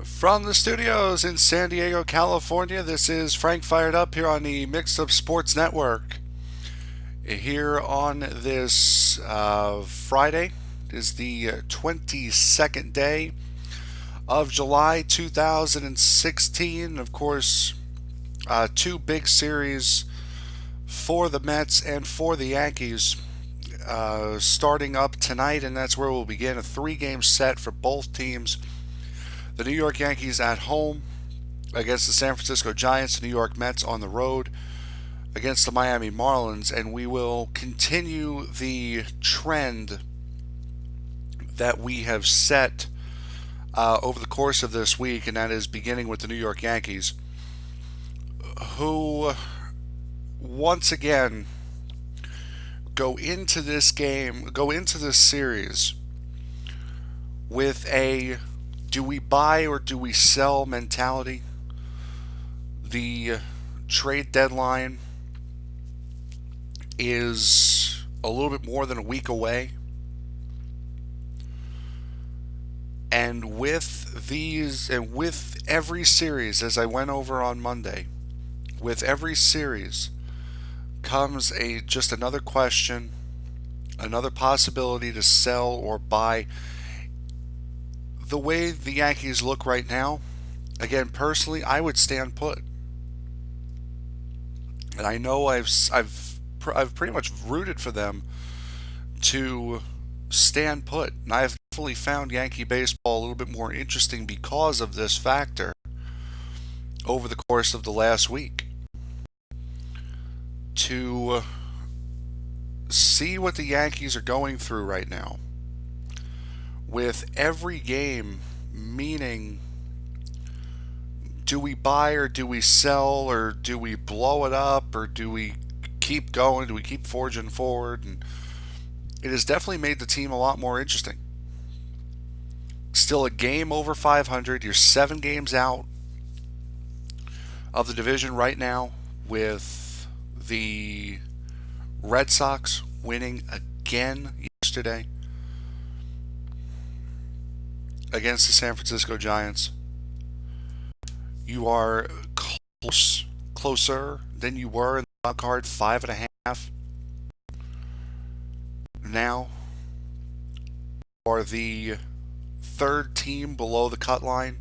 From the studios in San Diego, California, this is Frank Fired Up here on the Mixed Up Sports Network. Here on this Friday is the 22nd day of July 2016. Of course, two big series for the Mets and for the Yankees starting up tonight, and that's where we'll begin a three-game set for both teams. The New York Yankees at home against the San Francisco Giants, the New York Mets on the road against the Miami Marlins, and we will continue the trend that we have set over the course of this week, and that is beginning with the New York Yankees, who once again go into this series with a do we buy or do we sell mentality. The trade deadline is a little bit more than a week away. And with every series, as I went over on Monday, with every series comes just another question, another possibility to sell or buy. The way the Yankees look right now, again, personally, I would stand put. And I know I've pretty much rooted for them to stand put. And I've definitely found Yankee baseball a little bit more interesting because of this factor over the course of the last week. To see what the Yankees are going through right now, with every game meaning, do we buy or do we sell, or do we blow it up, or do we keep going, do we keep forging forward? And it has definitely made the team a lot more interesting. Still a game over 500. You're 7 games out of the division right now, with the Red Sox winning again yesterday against the San Francisco Giants. You are closer than you were in the wild card, 5.5. Now you are the third team below the cut line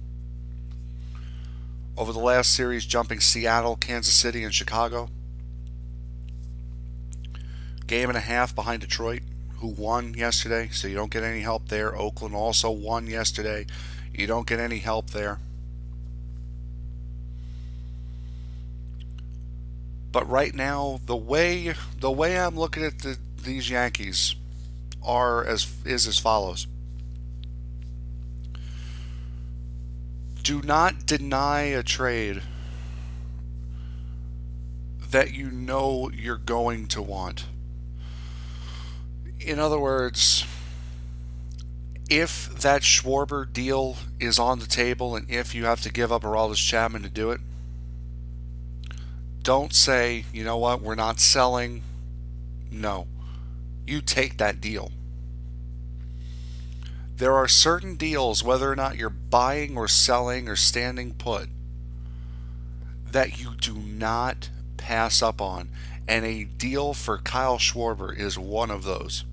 over the last series, jumping Seattle, Kansas City, and Chicago. Game and a half behind Detroit, who won yesterday, so you don't get any help there. Oakland also won yesterday. You don't get any help there. But right now, the way I'm looking at these Yankees is as follows. Do not deny a trade that you know you're going to want. In other words, if that Schwarber deal is on the table and if you have to give up Aroldis Chapman to do it, don't say, you know what, we're not selling. No. You take that deal. There are certain deals, whether or not you're buying or selling or standing put, that you do not pass up on. And a deal for Kyle Schwarber is one of those.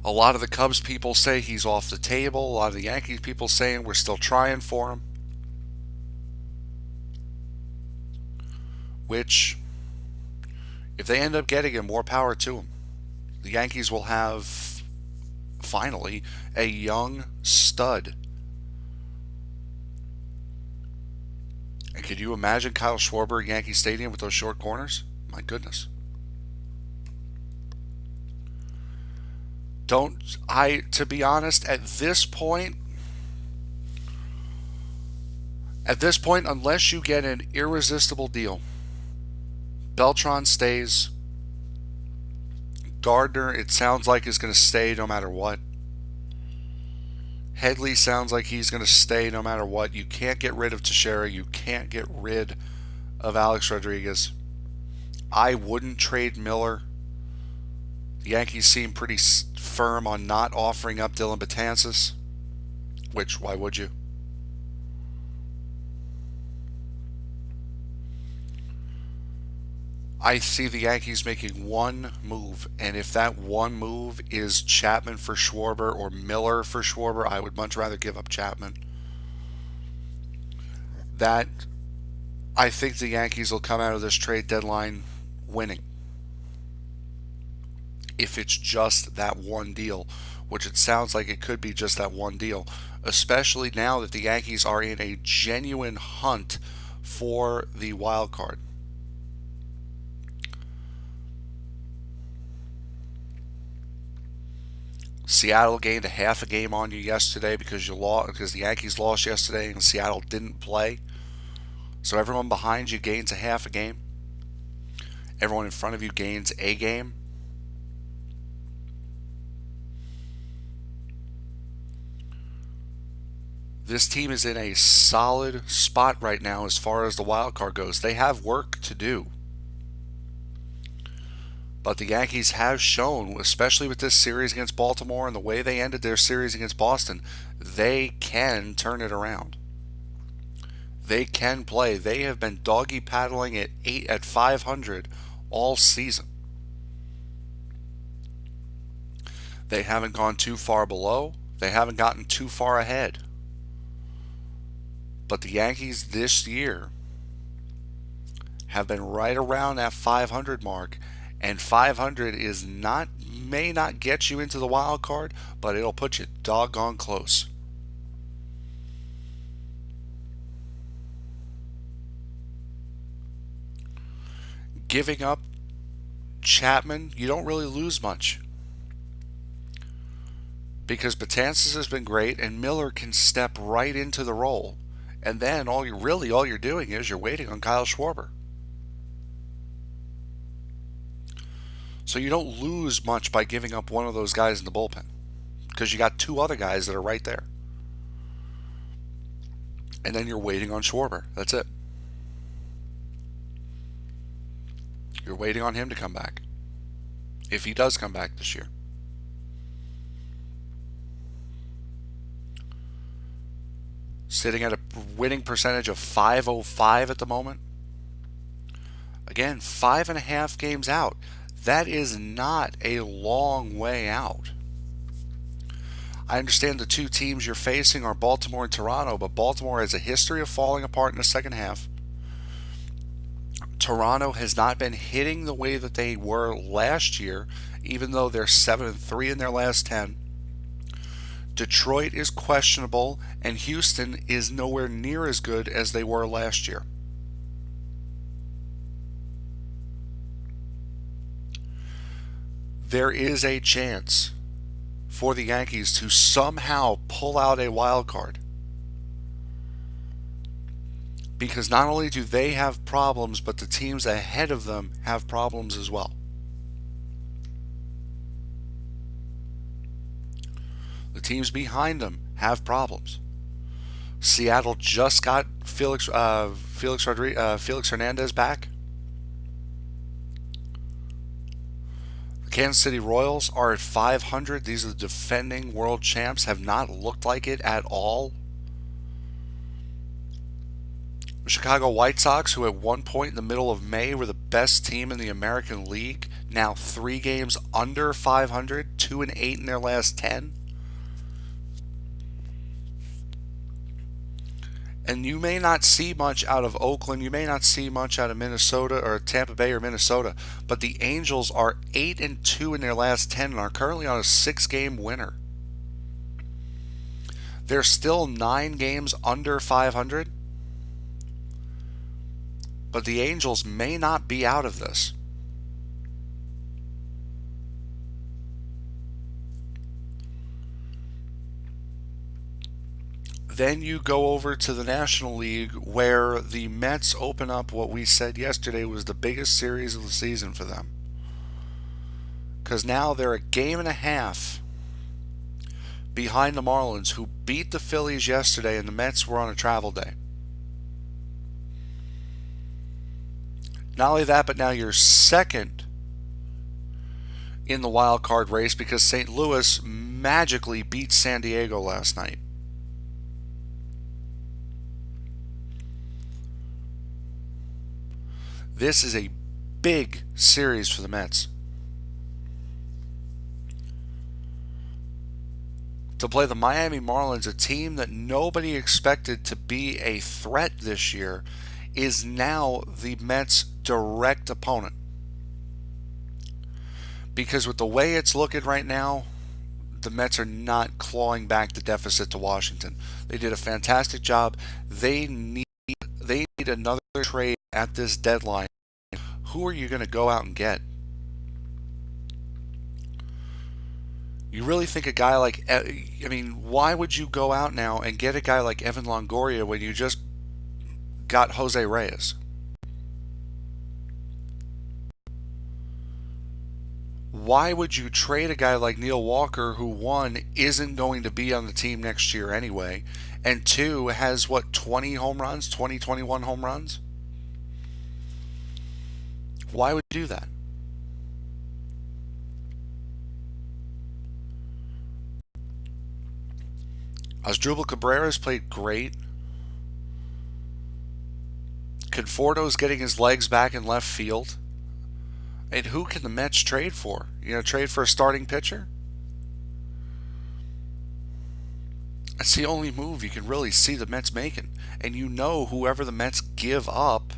A lot of the Cubs people say he's off the table. A lot of the Yankees people saying we're still trying for him. Which, if they end up getting him, more power to him. The Yankees will have, finally, a young stud. And could you imagine Kyle Schwarber at Yankee Stadium with those short corners? My goodness. To be honest, at this point, unless you get an irresistible deal, Beltran stays. Gardner, it sounds like, is going to stay no matter what. Headley sounds like he's going to stay no matter what. You can't get rid of Teixeira. You can't get rid of Alex Rodriguez. I wouldn't trade Miller The Yankees seem pretty firm on not offering up Dylan Betances, which, why would you? I see the Yankees making one move, and if that one move is Chapman for Schwarber or Miller for Schwarber, I would much rather give up Chapman. That I think the Yankees will come out of this trade deadline winning. If it's just that one deal, which it sounds like it could be just that one deal, especially now that the Yankees are in a genuine hunt for the wild card. Seattle gained a half a game on you yesterday because the Yankees lost yesterday and Seattle didn't play. So everyone behind you gains a half a game. Everyone in front of you gains a game. This team is in a solid spot right now as far as the wild card goes. They have work to do. But the Yankees have shown, especially with this series against Baltimore and the way they ended their series against Boston, they can turn it around. They can play. They have been doggy paddling at 500 all season. They haven't gone too far below. They haven't gotten too far ahead. But the Yankees this year have been right around that 500 mark. And 500 may not get you into the wild card, but it'll put you doggone close. Giving up Chapman, you don't really lose much. Because Betances has been great and Miller can step right into the role. And then all you're doing is you're waiting on Kyle Schwarber. So you don't lose much by giving up one of those guys in the bullpen because you got two other guys that are right there. And then you're waiting on Schwarber. That's it. You're waiting on him to come back. If he does come back this year. Sitting at a winning percentage of .505 at the moment. Again, 5.5 games out. That is not a long way out. I understand the two teams you're facing are Baltimore and Toronto, but Baltimore has a history of falling apart in the second half. Toronto has not been hitting the way that they were last year, even though they're 7-3 in their last 10. Detroit is questionable, and Houston is nowhere near as good as they were last year. There is a chance for the Yankees to somehow pull out a wild card. Because not only do they have problems, but the teams ahead of them have problems as well. The teams behind them have problems. Seattle just got Felix Hernandez back. Kansas City Royals are at 500. These are the defending world champs. Have not looked like it at all. The Chicago White Sox, who at one point in the middle of May were the best team in the American League, now 3 games under 500, 2-8 in their last 10. And you may not see much out of Oakland. You may not see much out of Minnesota or Tampa Bay or Minnesota. But the Angels are 8-2 in their last 10 and are currently on a 6-game winner. They're still 9 games under 500. But the Angels may not be out of this. Then you go over to the National League where the Mets open up what we said yesterday was the biggest series of the season for them. Because now they're a game and a half behind the Marlins, who beat the Phillies yesterday, and the Mets were on a travel day. Not only that, but now you're second in the wild card race because St. Louis magically beat San Diego last night. This is a big series for the Mets. To play the Miami Marlins, a team that nobody expected to be a threat this year, is now the Mets' direct opponent. Because with the way it's looking right now, the Mets are not clawing back the deficit to Washington. They did a fantastic job. They need another trade at this deadline. Who are you going to go out and get? You really think a guy like, why would you go out now and get a guy like Evan Longoria when you just got Jose Reyes? Why would you trade a guy like Neil Walker who, one, isn't going to be on the team next year anyway, and two, has 20 home runs, 21 home runs? Why would you do that? Asdrubal Cabrera's played great. Conforto's getting his legs back in left field. And who can the Mets trade for? Trade for a starting pitcher? That's the only move you can really see the Mets making. And whoever the Mets give up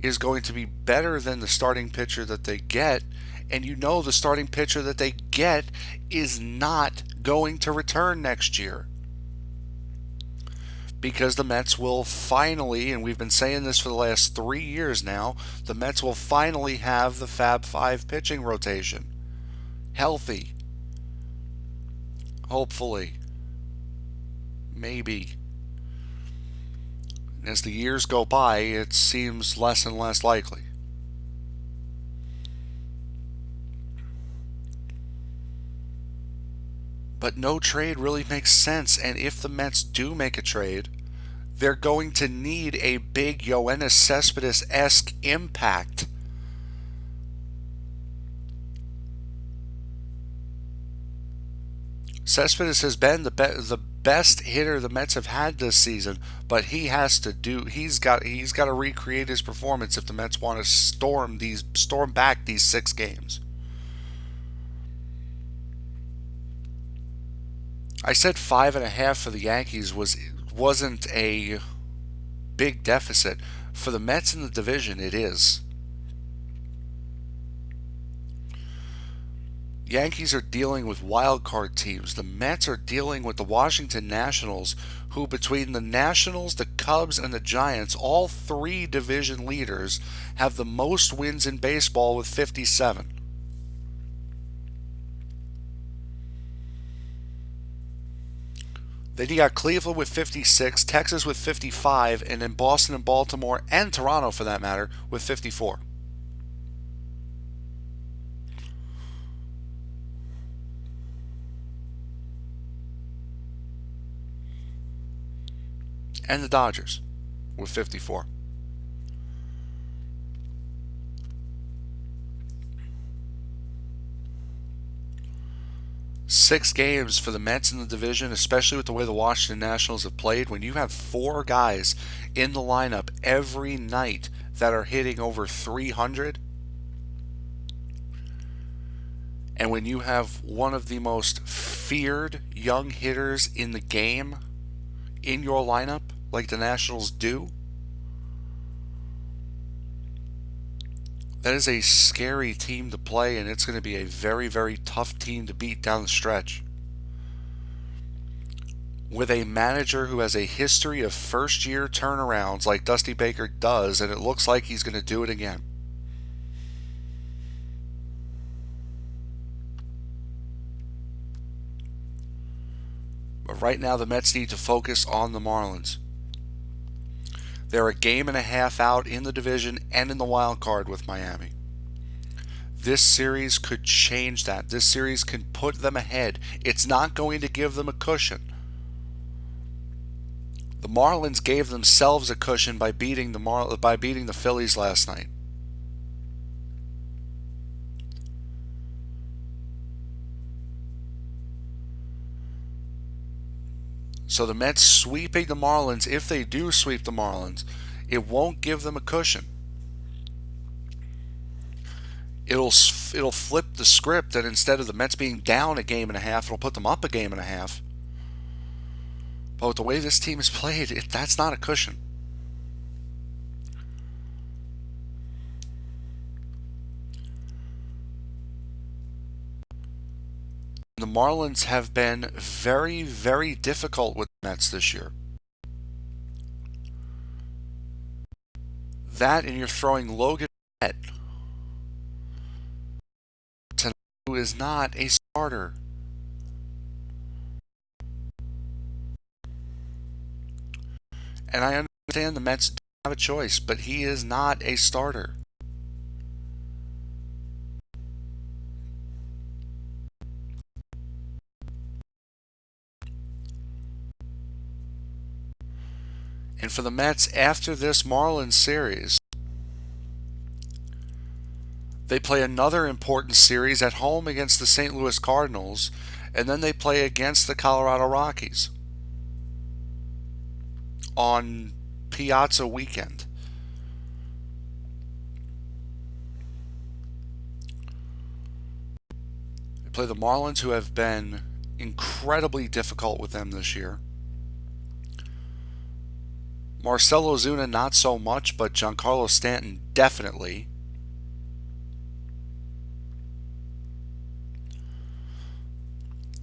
is going to be better than the starting pitcher that they get. And the starting pitcher that they get is not going to return next year. Because the Mets will finally, and we've been saying this for the last 3 years now, the Mets will finally have the Fab Five pitching rotation. Healthy. Hopefully. Maybe. As the years go by, it seems less and less likely. But no trade really makes sense, and if the Mets do make a trade, they're going to need a big Yoenis Cespedes-esque impact. Cespedes has been the best hitter the Mets have had this season, but he's got to recreate his performance if the Mets want to storm back these 6 games. I said 5.5 for the Yankees wasn't a big deficit. For the Mets in the division, it is. Yankees are dealing with wild card teams. The Mets are dealing with the Washington Nationals, who between the Nationals, the Cubs, and the Giants, all 3 division leaders, have the most wins in baseball with 57. Then you got Cleveland with 56, Texas with 55, and then Boston and Baltimore, and Toronto for that matter, with 54. And the Dodgers with 54. Six games for the Mets in the division, especially with the way the Washington Nationals have played. When you have 4 guys in the lineup every night that are hitting over 300, and when you have one of the most feared young hitters in the game in your lineup, like the Nationals do, that is a scary team to play, and it's going to be a very, very tough team to beat down the stretch. With a manager who has a history of first-year turnarounds like Dusty Baker does, and it looks like he's going to do it again. But right now, the Mets need to focus on the Marlins. They're a game and a half out in the division and in the wild card with Miami. This series could change that. This series can put them ahead. It's not going to give them a cushion. The Marlins gave themselves a cushion by beating the Phillies last night. So the Mets sweeping the Marlins, if they do sweep the Marlins, it won't give them a cushion. It'll flip the script, and instead of the Mets being down a game and a half, it'll put them up a game and a half. But with the way this team is played, that's not a cushion. The Marlins have been very, very difficult with the Mets this year. That, and you're throwing Logan Brett, who is not a starter. And I understand the Mets don't have a choice, but he is not a starter. And for the Mets, after this Marlins series, they play another important series at home against the St. Louis Cardinals, and then they play against the Colorado Rockies on Piazza weekend. They play the Marlins, who have been incredibly difficult with them this year. Marcell Ozuna, not so much, but Giancarlo Stanton, definitely.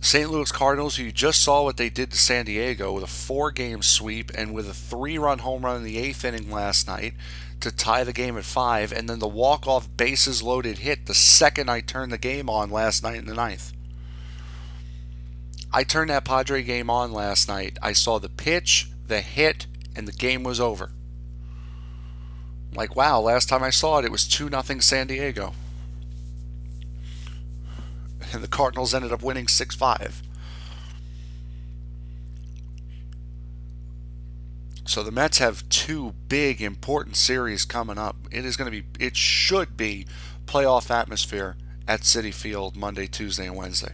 St. Louis Cardinals, who you just saw what they did to San Diego with a 4-game sweep and with a 3-run home run in the 8th inning last night to tie the game at 5, and then the walk-off bases loaded hit the second I turned the game on last night in the 9th. I turned that Padre game on last night. I saw the pitch, the hit, and the game was over. I'm like, wow, last time I saw it, it was 2-0 San Diego. And the Cardinals ended up winning 6-5. So the Mets have 2 big, important series coming up. It should be playoff atmosphere at Citi Field Monday, Tuesday, and Wednesday.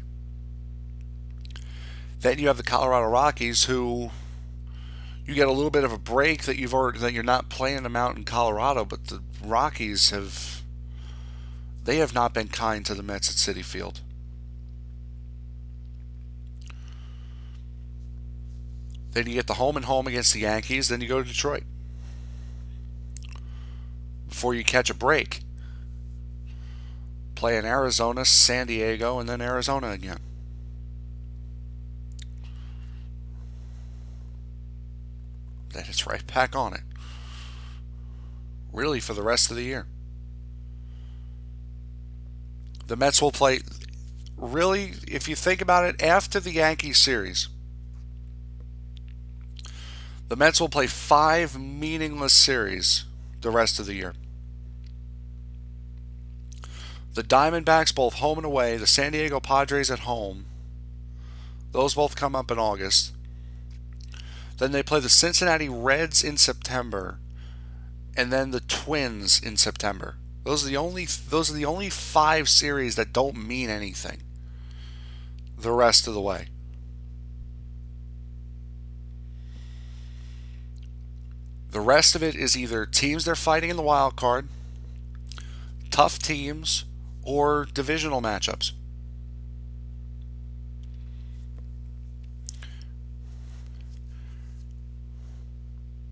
Then you have the Colorado Rockies, who you get a little bit of a break that you're not playing them out in Colorado, but the Rockies have not been kind to the Mets at Citi Field. Then you get the home and home against the Yankees, then you go to Detroit before you catch a break. Play in Arizona, San Diego, and then Arizona again. Then it's right back on it. Really, for the rest of the year. The Mets will play, really, if you think about it, after the Yankees series, the Mets will play 5 meaningless series the rest of the year. The Diamondbacks, both home and away, the San Diego Padres at home, those both come up in August. Then they play the Cincinnati Reds in September, and then the Twins in September. Those are the only 5 series that don't mean anything the rest of the way. The rest of it is either teams they're fighting in the wild card, tough teams, or divisional matchups.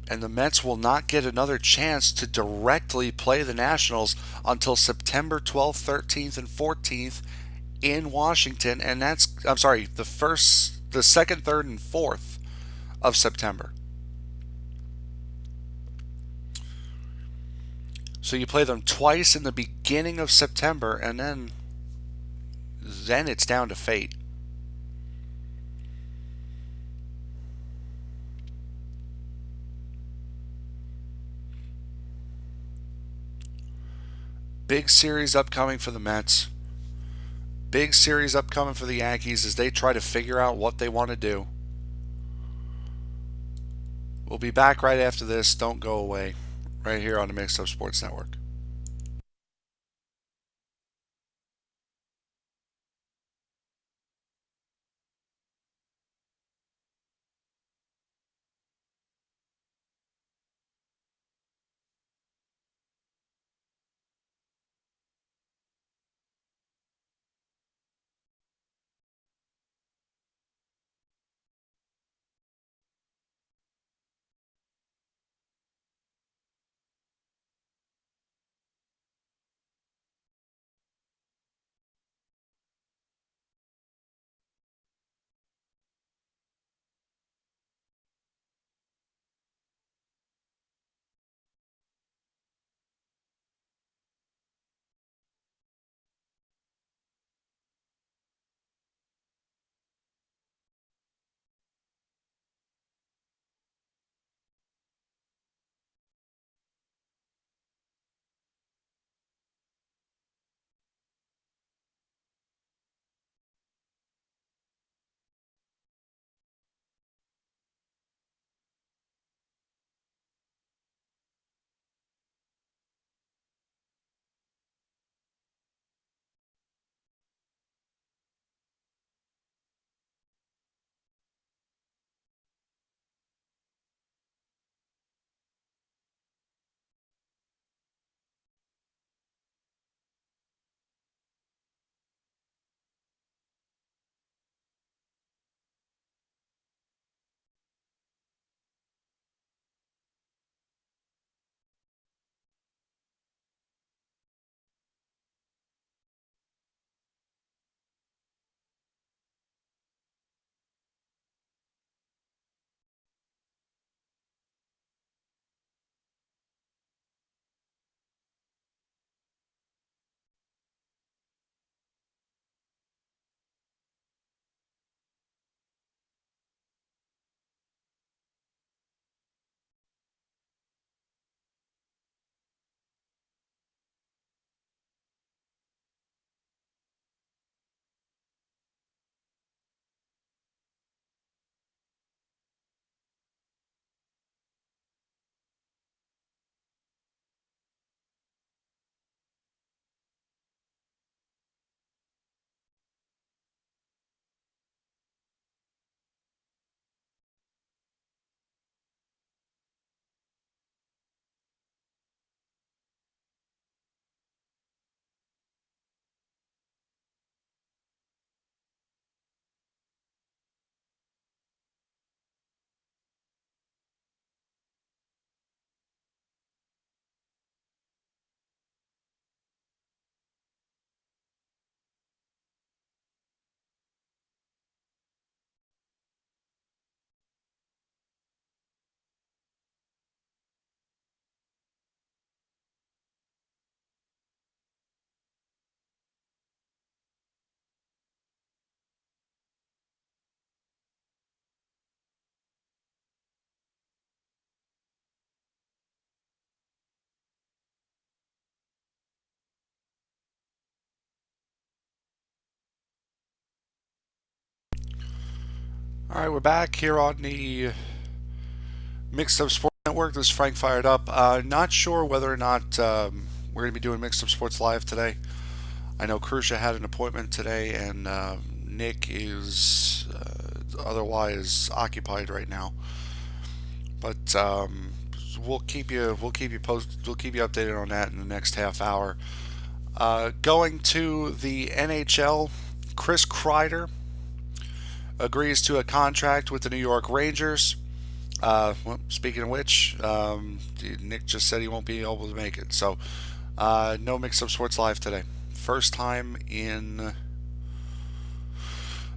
And the Mets will not get another chance to directly play the Nationals until September 12th, 13th, and 14th in Washington, and the 2nd, 3rd, and 4th of September. So you play them twice in the beginning of September, and then it's down to fate. Big series upcoming for the Mets. Big series upcoming for the Yankees as they try to figure out what they want to do. We'll be back right after this. Don't go away. Right here on the Mixed Up Sports Network. All right, we're back here on the Mixed Up Sports Network. This is Frank Fired Up. Not sure whether or not we're going to be doing Mixed Up Sports Live today. I know Krusha had an appointment today, and Nick is otherwise occupied right now. But we'll keep you updated on that in the next half hour. Going to the NHL, Chris Kreider agrees to a contract with the New York Rangers. Well, speaking of which, Nick just said he won't be able to make it. So, no Mix Up Sports Live today. First time in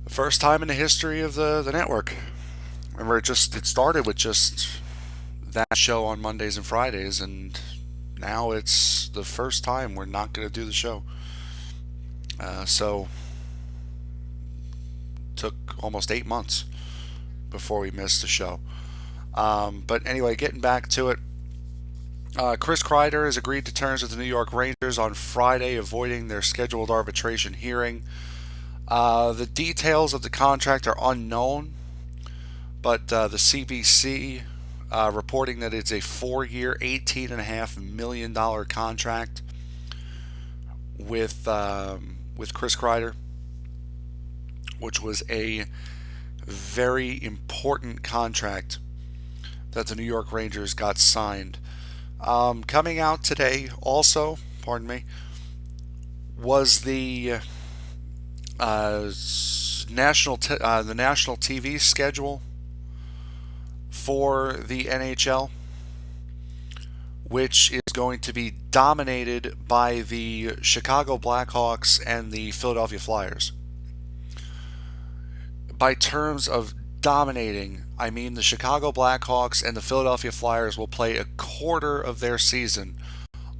the history of the network. Remember, it started with just that show on Mondays and Fridays, and now it's the first time we're not going to do the show. So took almost 8 months before we missed the show. But anyway, getting back to it, Chris Kreider has agreed to terms with the New York Rangers on Friday, avoiding their scheduled arbitration hearing. The details of the contract are unknown, but the CBC reporting that it's a 4-year, $18.5 million contract with Chris Kreider, which was a very important contract that the New York Rangers got signed. Coming out today, also, was the national TV schedule for the NHL, which is going to be dominated by the Chicago Blackhawks and the Philadelphia Flyers. By terms of dominating, I mean the Chicago Blackhawks and the Philadelphia Flyers will play a quarter of their season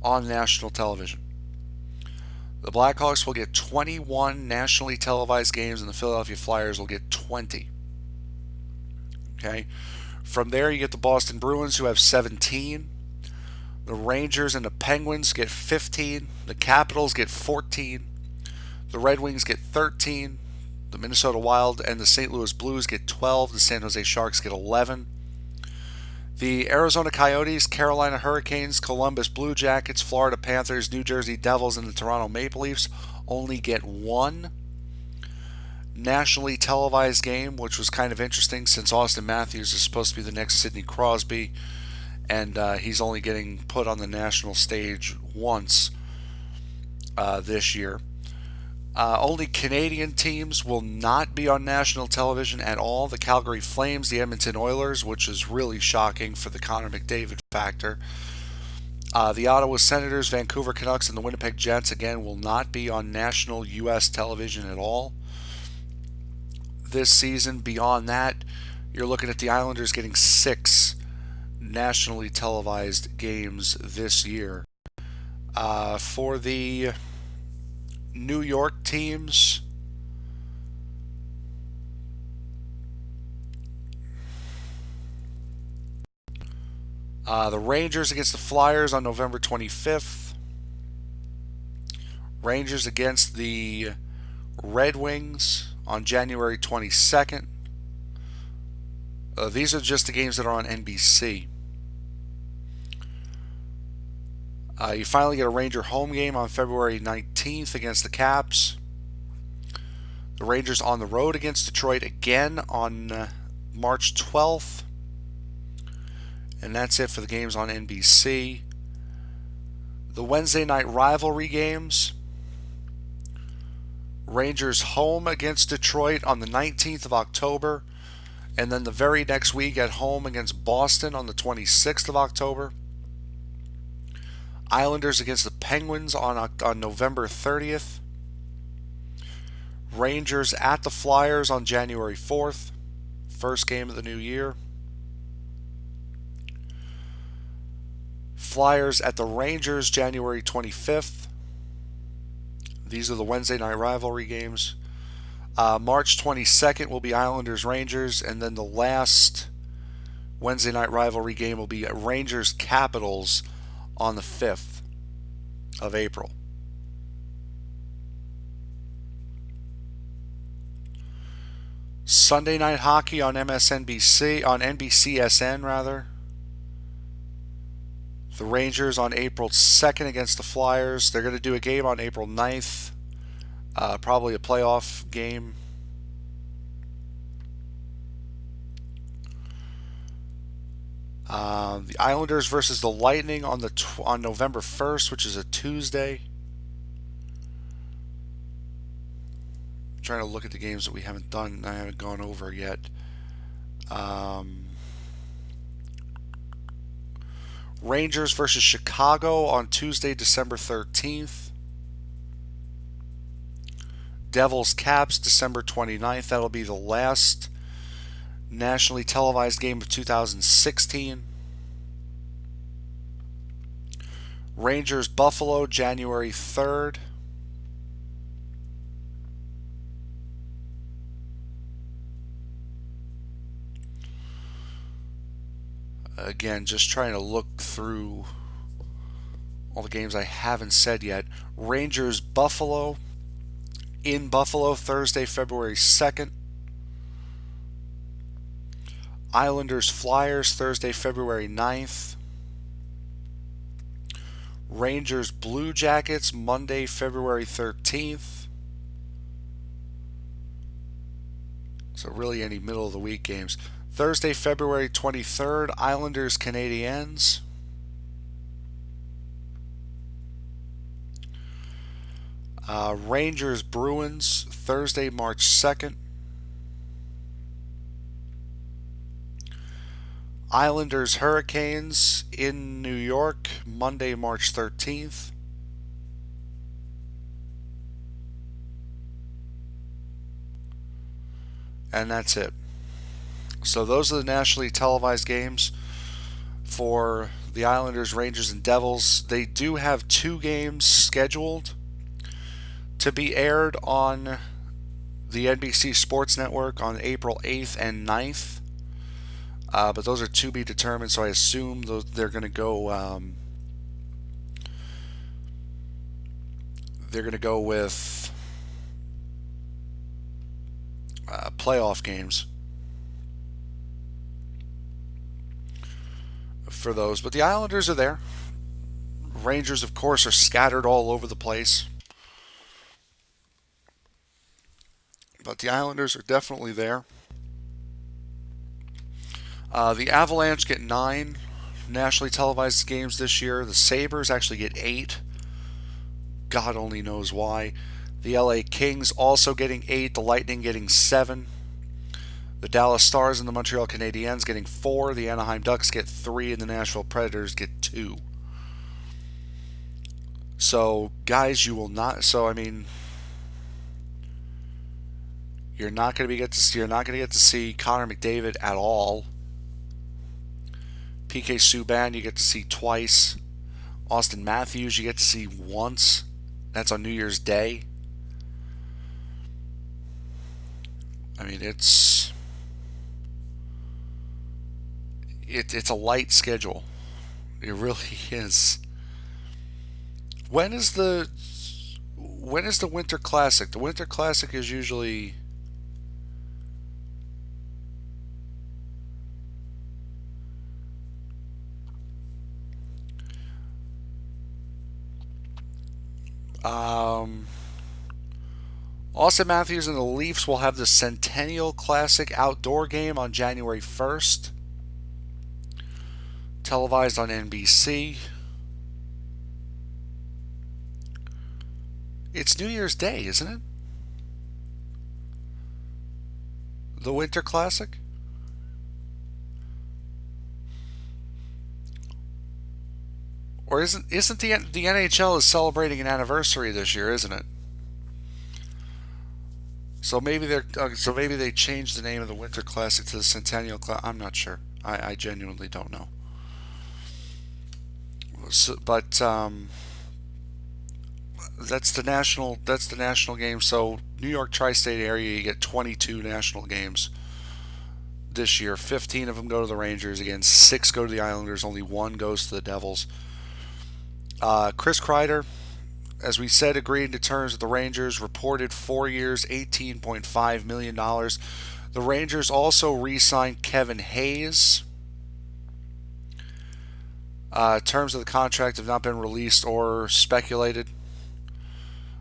on national television. The Blackhawks will get 21 nationally televised games, and the Philadelphia Flyers will get 20. Okay? From there, you get the Boston Bruins, who have 17. The Rangers and the Penguins get 15. The Capitals get 14. The Red Wings get 13. The Minnesota Wild and the St. Louis Blues get 12. The San Jose Sharks get 11. The Arizona Coyotes, Carolina Hurricanes, Columbus Blue Jackets, Florida Panthers, New Jersey Devils, and the Toronto Maple Leafs only get one nationally televised game, which was kind of interesting since Austin Matthews is supposed to be the next Sidney Crosby, and he's only getting put on the national stage once this year. Only Canadian teams will not be on national television at all. The Calgary Flames, the Edmonton Oilers, which is really shocking for the Connor McDavid factor. The Ottawa Senators, Vancouver Canucks, and the Winnipeg Jets, again, will not be on national U.S. television at all this season. Beyond that, you're looking at the Islanders getting 6 nationally televised games this year. For the New York teams, the Rangers against the Flyers on November 25th. Rangers against the Red Wings on January 22nd. These are just the games that are on NBC. You finally get a Ranger home game on February 19th against the Caps. The Rangers on the road against Detroit again on March 12th. And that's it for the games on NBC. The Wednesday night rivalry games. Rangers home against Detroit on the 19th of October. And then the very next week at home against Boston on the 26th of October. Islanders against the Penguins on November 30th. Rangers at the Flyers on January 4th. First game of the new year. Flyers at the Rangers January 25th. These are the Wednesday night rivalry games. March 22nd will be Islanders Rangers, and then the last Wednesday night rivalry game will be Rangers Capitals on the 5th of April. Sunday night hockey on MSNBC, on NBCSN rather. The Rangers on April 2nd against the Flyers. They're going to do a game on April 9th. Probably a playoff game. The Islanders versus the Lightning on November 1st, which is a Tuesday. I'm trying to look at the games that we haven't done. I haven't gone over yet. Rangers versus Chicago on Tuesday, December 13th. Devils Caps, December 29th. That'll be the last nationally televised game of 2016. Rangers Buffalo, January 3rd. Again, just trying to look through all the games I haven't said yet. Rangers Buffalo in Buffalo, Thursday, February 2nd. Islanders Flyers, Thursday, February 9th. Rangers Blue Jackets, Monday, February 13th. So really any middle of the week games. Thursday, February 23rd, Islanders Canadiens. Rangers Bruins, Thursday, March 2nd. Islanders Hurricanes in New York, Monday, March 13th. And that's it. So those are the nationally televised games for the Islanders, Rangers, and Devils. They do have 2 games scheduled to be aired on the NBC Sports Network on April 8th and 9th. But those are to be determined, so I assume they're going to go with playoff games for those. But the Islanders are there. Rangers, of course, are scattered all over the place. But the Islanders are definitely there. The Avalanche get 9 nationally televised games this year. The Sabres actually get 8. God only knows why. The LA Kings also getting 8. The Lightning getting 7. The Dallas Stars and the Montreal Canadiens getting 4. The Anaheim Ducks get 3. And the Nashville Predators get 2. So, guys, you will not... So, I mean... You're not going to get to see Connor McDavid at all. PK Subban you get to see twice. Austin Matthews you get to see once. That's on New Year's Day. I mean, it's a light schedule. It really is. When is the Winter Classic? The Winter Classic is usually Austin Matthews and the Leafs will have the Centennial Classic outdoor game on January 1st. Televised on NBC. It's New Year's Day, isn't it? The Winter Classic? Or isn't the NHL is celebrating an anniversary this year, isn't it? So maybe they changed the name of the Winter Classic to the Centennial Classic. I'm not sure. I genuinely don't know. So, but that's the national game. So New York tri-state area, you get 22 national games this year. 15 of them go to the Rangers. Again, 6 go to the Islanders. Only 1 goes to the Devils. Chris Kreider, as we said, agreed to terms with the Rangers. Reported 4 years, $18.5 million. The Rangers also re signed Kevin Hayes. Terms of the contract have not been released or speculated,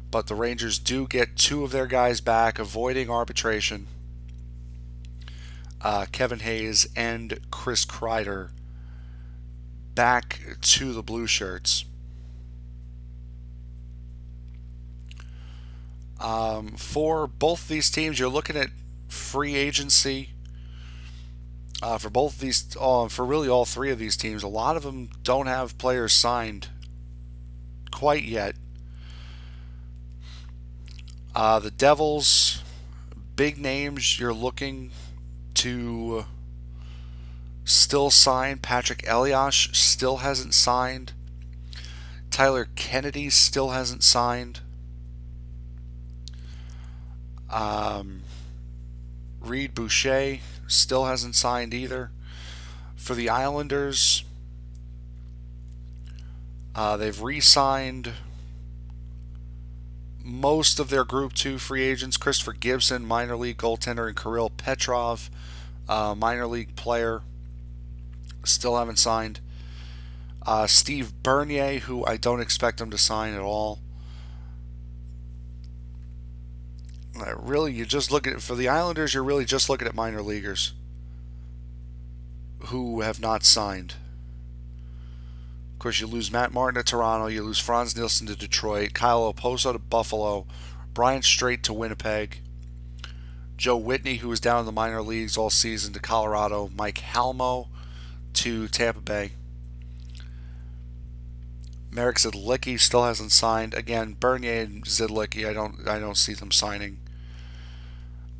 but the Rangers do get two of their guys back, avoiding arbitration. Kevin Hayes and Chris Kreider back to the Blue Shirts. For both these teams, you're looking at free agency. For both these, for really all three of these teams, a lot of them don't have players signed quite yet. The Devils, big names you're looking to still sign. Patrick Elias still hasn't signed. Tyler Kennedy still hasn't signed. Reed Boucher still hasn't signed either. For the Islanders, they've re-signed most of their Group 2 free agents. Christopher Gibson, minor league goaltender, and Kirill Petrov, minor league player, still haven't signed. Steve Bernier, who I don't expect him to sign at all. Really, you just look at, for the Islanders, you're really just looking at minor leaguers who have not signed. Of course, you lose Matt Martin to Toronto, you lose Franz Nielsen to Detroit, Kyle Oposo to Buffalo, Brian Strait to Winnipeg, Joe Whitney, who was down in the minor leagues all season, to Colorado, Mike Halmo to Tampa Bay. Marek Zidlicki still hasn't signed. Again, Bernier and Zidlicki, I don't see them signing.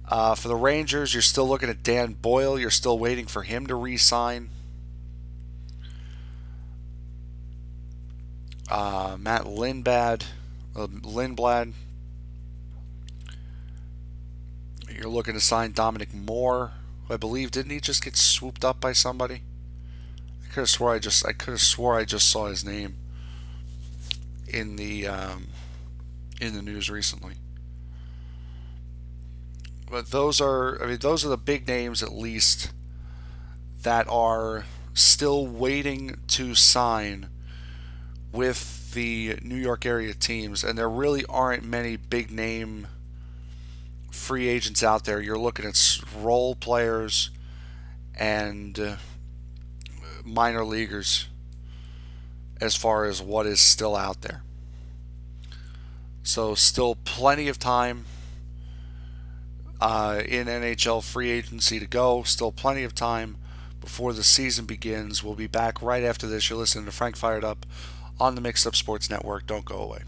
For the Rangers, you're still looking at Dan Boyle. You're still waiting for him to re-sign. Matt Lindblad. You're looking to sign Dominic Moore, who I believe, didn't he just get swooped up by somebody? I could have swore I just saw his name in the news recently. But those are the big names at least that are still waiting to sign with the New York area teams, and there really aren't many big name free agents out there. You're looking at role players and minor leaguers as far as what is still out there. So still plenty of time in NHL free agency to go. Still plenty of time before the season begins. We'll be back right after this. You're listening to Frank Fired Up on the Mixed Up Sports Network. Don't go away.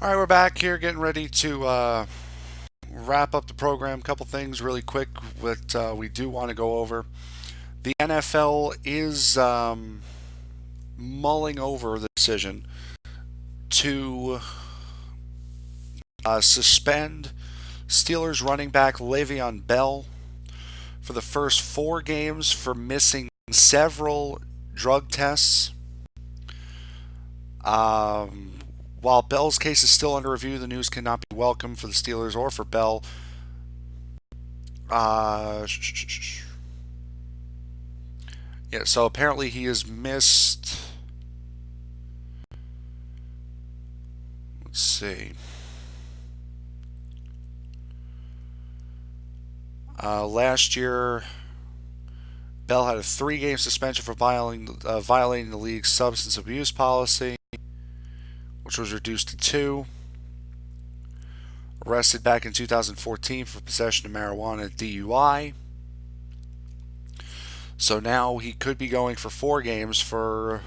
All right, we're back here getting ready to wrap up the program. A couple things really quick that we do want to go over. The NFL is mulling over the decision to suspend Steelers running back Le'Veon Bell for the first 4 games for missing several drug tests. While Bell's case is still under review, the news cannot be welcome for the Steelers or for Bell. Yeah, so apparently he has missed. Let's see. Last year, Bell had a 3-game suspension for violating the league's substance abuse policy, which was reduced to 2. Arrested back in 2014 for possession of marijuana and DUI. So now he could be going for 4 games for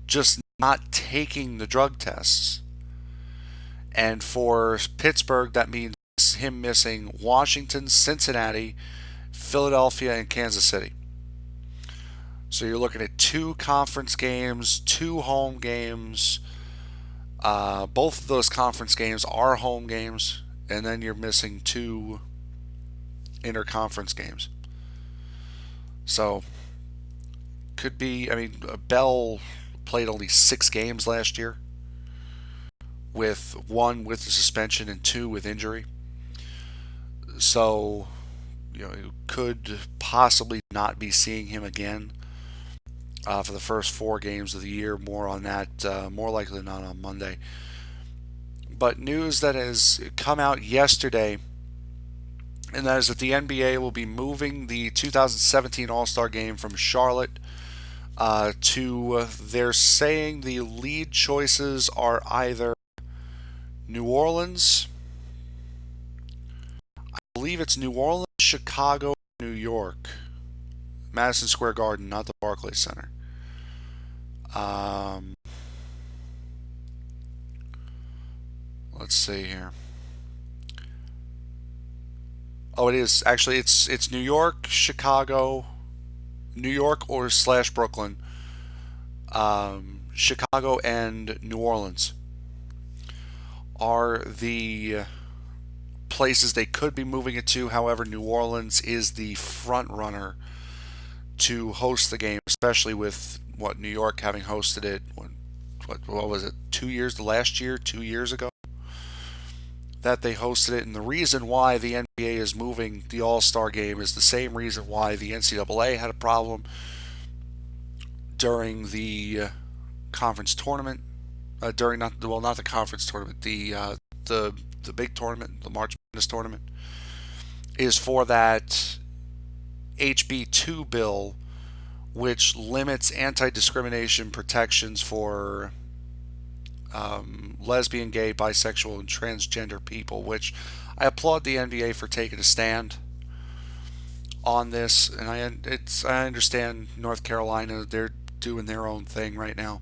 just not taking the drug tests. And for Pittsburgh, that means him missing Washington, Cincinnati, Philadelphia, and Kansas City. So you're looking at 2 conference games, 2 home games. Both of those conference games are home games, and then you're missing 2 interconference games. So could be, Bell played only 6 games last year, with 1 with the suspension and 2 with injury. So, you could possibly not be seeing him again for the first 4 games of the year. More on that, more likely than not on Monday. But news that has come out yesterday, and that is that the NBA will be moving the 2017 All-Star Game from Charlotte to, they're saying the lead choices are either New Orleans, I believe it's New Orleans, Chicago, New York. Madison Square Garden, not the Barclays Center. Let's see here. Oh, it is actually it's New York, Chicago, New York or / Brooklyn, Chicago and New Orleans are the places they could be moving it to. However, New Orleans is the front runner to host the game, especially with New York having hosted it. What was it? 2 years? The last year, 2 years ago, that they hosted it. And the reason why the NBA is moving the All-Star Game is the same reason why the NCAA had a problem during the conference tournament. Not the conference tournament, the big tournament, the March Madness tournament, is for that HB2 bill, which limits anti-discrimination protections for lesbian, gay, bisexual, and transgender people, which I applaud the NBA for taking a stand on this. And I understand North Carolina, they're doing their own thing right now.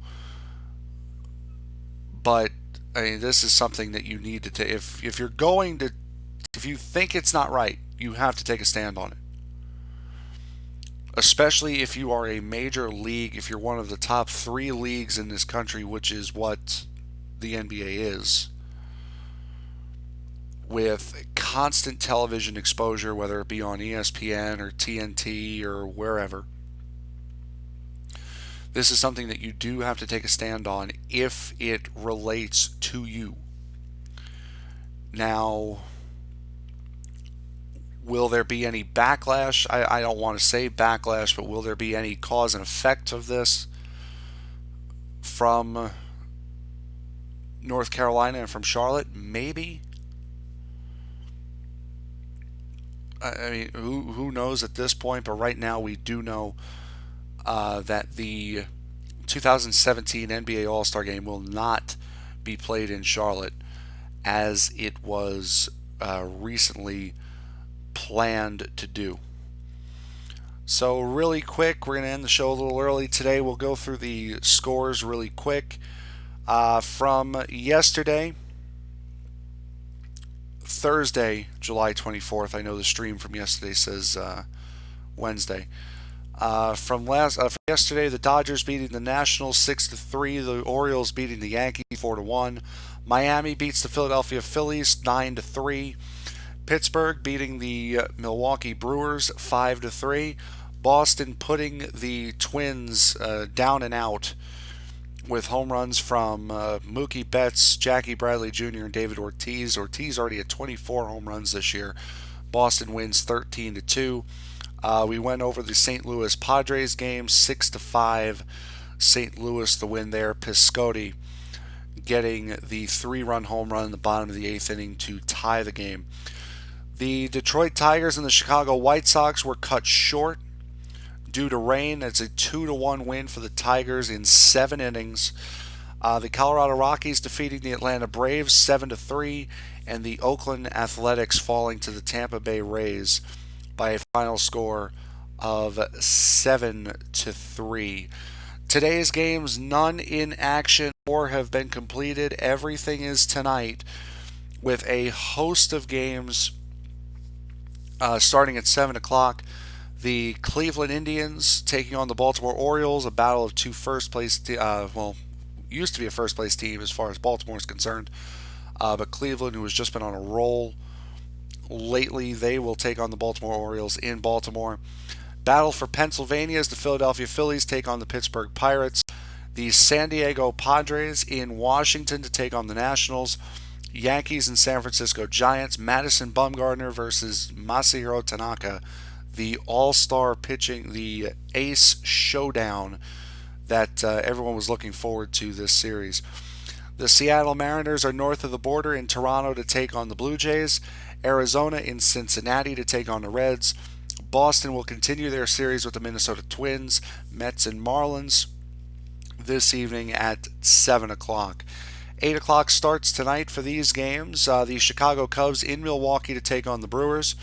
But this is something that you need to take. If you think it's not right, you have to take a stand on it. Especially if you are a major league, if you're one of the top 3 leagues in this country, which is what the NBA is, with constant television exposure, whether it be on ESPN or TNT or wherever. This is something that you do have to take a stand on if it relates to you. Now, will there be any backlash? I don't want to say backlash, but will there be any cause and effect of this from North Carolina and from Charlotte? Maybe. Who knows at this point? But right now we do know that the 2017 NBA All-Star Game will not be played in Charlotte as it was recently planned to do. So really quick, we're going to end the show a little early today. We'll go through the scores really quick. From yesterday, Thursday, July 24th. I know the stream from yesterday says Wednesday. From yesterday, the Dodgers beating the Nationals 6-3. The Orioles beating the Yankees 4-1. Miami beats the Philadelphia Phillies 9-3. Pittsburgh beating the Milwaukee Brewers 5-3. Boston putting the Twins down and out with home runs from Mookie Betts, Jackie Bradley Jr., and David Ortiz. Ortiz already had 24 home runs this year. Boston wins 13-2. We went over the St. Louis Padres game, 6-5. St. Louis the win there. Piscotty getting the 3-run home run in the bottom of the 8th inning to tie the game. The Detroit Tigers and the Chicago White Sox were cut short due to rain. It's a 2-1 win for the Tigers in 7 innings. The Colorado Rockies defeating the Atlanta Braves 7-3, and the Oakland Athletics falling to the Tampa Bay Rays by a final score of 7-3. Today's games, none in action or have been completed. Everything is tonight with a host of games starting at 7 o'clock. The Cleveland Indians taking on the Baltimore Orioles, a battle of two first-place used to be a first-place team as far as Baltimore is concerned. But Cleveland, who has just been on a roll lately, they will take on the Baltimore Orioles in Baltimore. Battle for Pennsylvania as the Philadelphia Phillies take on the Pittsburgh Pirates. The San Diego Padres in Washington to take on the Nationals. Yankees and San Francisco Giants. Madison Bumgarner versus Masahiro Tanaka. The all-star pitching, the ace showdown that everyone was looking forward to this series. The Seattle Mariners are north of the border in Toronto to take on the Blue Jays. Arizona in Cincinnati to take on the Reds. Boston will continue their series with the Minnesota Twins, Mets, and Marlins this evening at 7 o'clock. 8 o'clock starts tonight for these games. The Chicago Cubs in Milwaukee to take on the Brewers.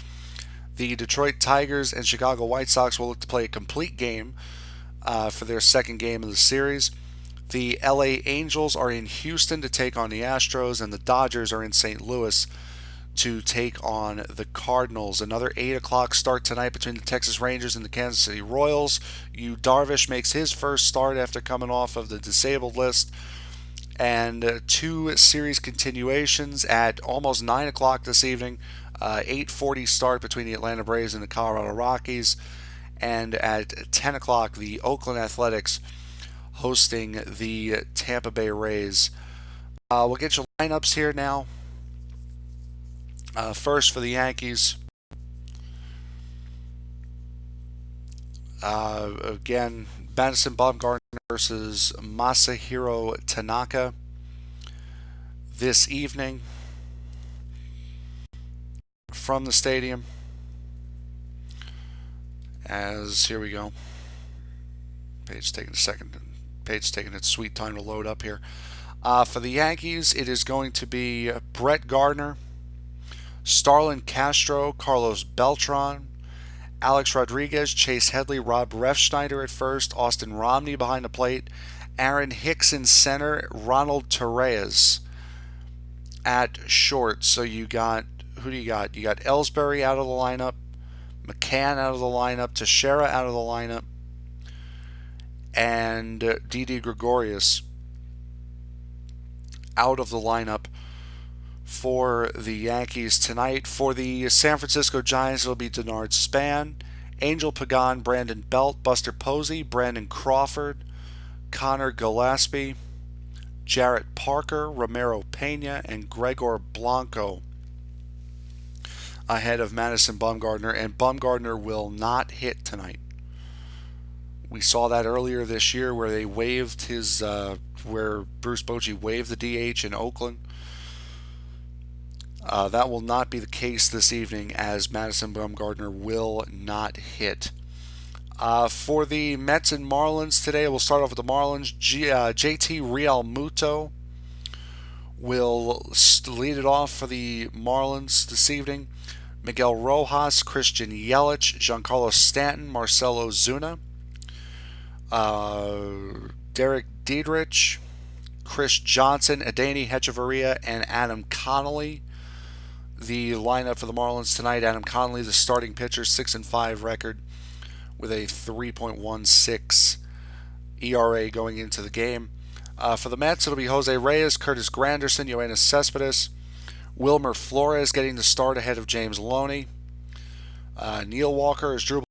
The Detroit Tigers and Chicago White Sox will look to play a complete game for their second game of the series. The LA Angels are in Houston to take on the Astros, and the Dodgers are in St. Louis to take on the Cardinals. Another 8 o'clock start tonight between the Texas Rangers and the Kansas City Royals. Yu Darvish makes his first start after coming off of the disabled list. And two series continuations at almost 9 o'clock this evening. 8:40 start between the Atlanta Braves and the Colorado Rockies. And at 10 o'clock, the Oakland Athletics hosting the Tampa Bay Rays. We'll get your lineups here now. First for the Yankees. Again, Madison Bumgarner versus Masahiro Tanaka this evening from the stadium. As here we go. Page taking its sweet time to load up here. For the Yankees, it is going to be Brett Gardner, Starlin Castro, Carlos Beltran, Alex Rodriguez, Chase Headley, Rob Refsnyder at first, Austin Romney behind the plate, Aaron Hicks in center, Ronald Torreyes at short. So you got, who do you got? You got Ellsbury out of the lineup, McCann out of the lineup, Teixeira out of the lineup, and Didi Gregorius out of the lineup for the Yankees tonight. For the San Francisco Giants, it'll be Denard Span, Angel Pagan, Brandon Belt, Buster Posey, Brandon Crawford, Connor Gillespie, Jarrett Parker, Romero Pena, and Gregor Blanco ahead of Madison Bumgarner. And Bumgarner will not hit tonight. We saw that earlier this year where they waived his, where Bruce Bochy waived the DH in Oakland. That will not be the case this evening, as Madison Bumgarner will not hit. For the Mets and Marlins today, we'll start off with the Marlins. JT Realmuto will lead it off for the Marlins this evening. Miguel Rojas, Christian Yelich, Giancarlo Stanton, Marcell Ozuna, Derek Dietrich, Chris Johnson, Adeiny Hechavarria, and Adam Connolly. The lineup for the Marlins tonight: Adam Connolly, the starting pitcher, 6-5 record with a 3.16 ERA going into the game. For the Mets, it'll be Jose Reyes, Curtis Granderson, Yoenis Cespedes, Wilmer Flores getting the start ahead of James Loney. Neil Walker, Asdrubal